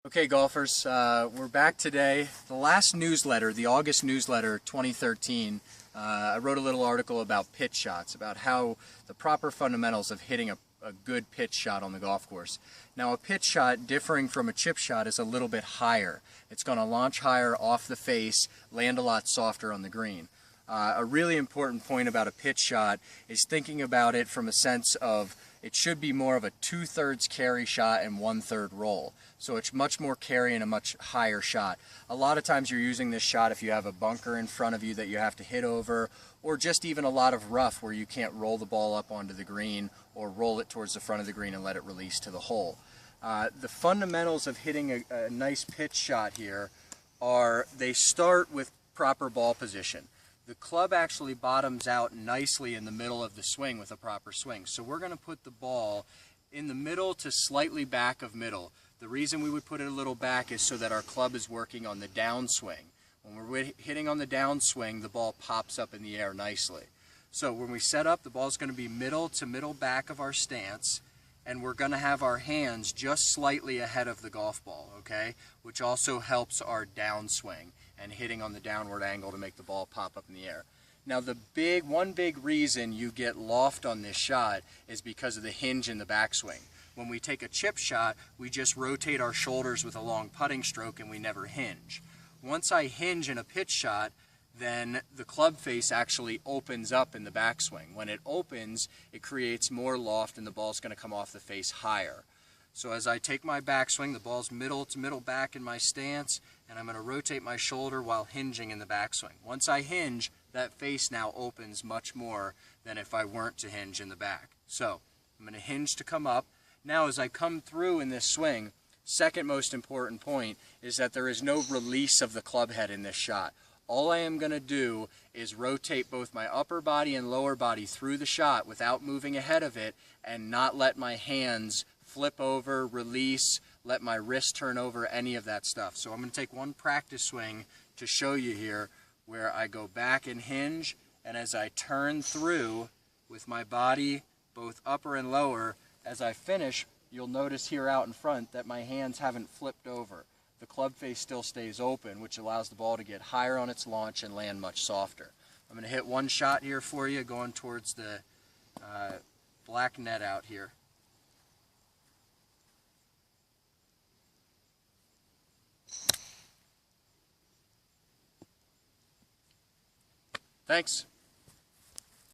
Okay, golfers, we're back today. The last newsletter, the August newsletter 2013, I wrote a little article about pitch shots, about how the proper fundamentals of hitting a good pitch shot on the golf course. Now, a pitch shot, differing from a chip shot, is a little bit higher. It's going to launch higher off the face, land a lot softer on the green. A really important point about a pitch shot is thinking about it from a sense of it should be more of a 2/3 carry shot and 1/3 roll. So it's much more carry and a much higher shot. A lot of times you're using this shot if you have a bunker in front of you that you have to hit over, or just even a lot of rough where you can't roll the ball up onto the green or roll it towards the front of the green and let it release to the hole. The fundamentals of hitting a nice pitch shot here are they start with proper ball position. The club actually bottoms out nicely in the middle of the swing with a proper swing. So we're going to put the ball in the middle to slightly back of middle. The reason we would put it a little back is so that our club is working on the downswing. When we're hitting on the downswing, the ball pops up in the air nicely. So when we set up, the ball is going to be middle to middle back of our stance, and we're going to have our hands just slightly ahead of the golf ball, okay? Which also helps our downswing and hitting on the downward angle to make the ball pop up in the air. Now one big reason you get loft on this shot is because of the hinge in the backswing. When we take a chip shot, we just rotate our shoulders with a long putting stroke and we never hinge. Once I hinge in a pitch shot, then the club face actually opens up in the backswing. When it opens, it creates more loft and the ball's going to come off the face higher. So as I take my backswing, the ball's middle to middle back in my stance, and I'm going to rotate my shoulder while hinging in the backswing. Once I hinge, that face now opens much more than if I weren't to hinge in the back. So I'm going to hinge to come up. Now as I come through in this swing, second most important point is that there is no release of the club head in this shot. All I am going to do is rotate both my upper body and lower body through the shot without moving ahead of it and not let my hands flip over, release, let my wrist turn over, any of that stuff. So I'm going to take one practice swing to show you here where I go back and hinge, and as I turn through with my body, both upper and lower, as I finish, you'll notice here out in front that my hands haven't flipped over. The club face still stays open, which allows the ball to get higher on its launch and land much softer. I'm going to hit one shot here for you, going towards the black net out here. Thanks.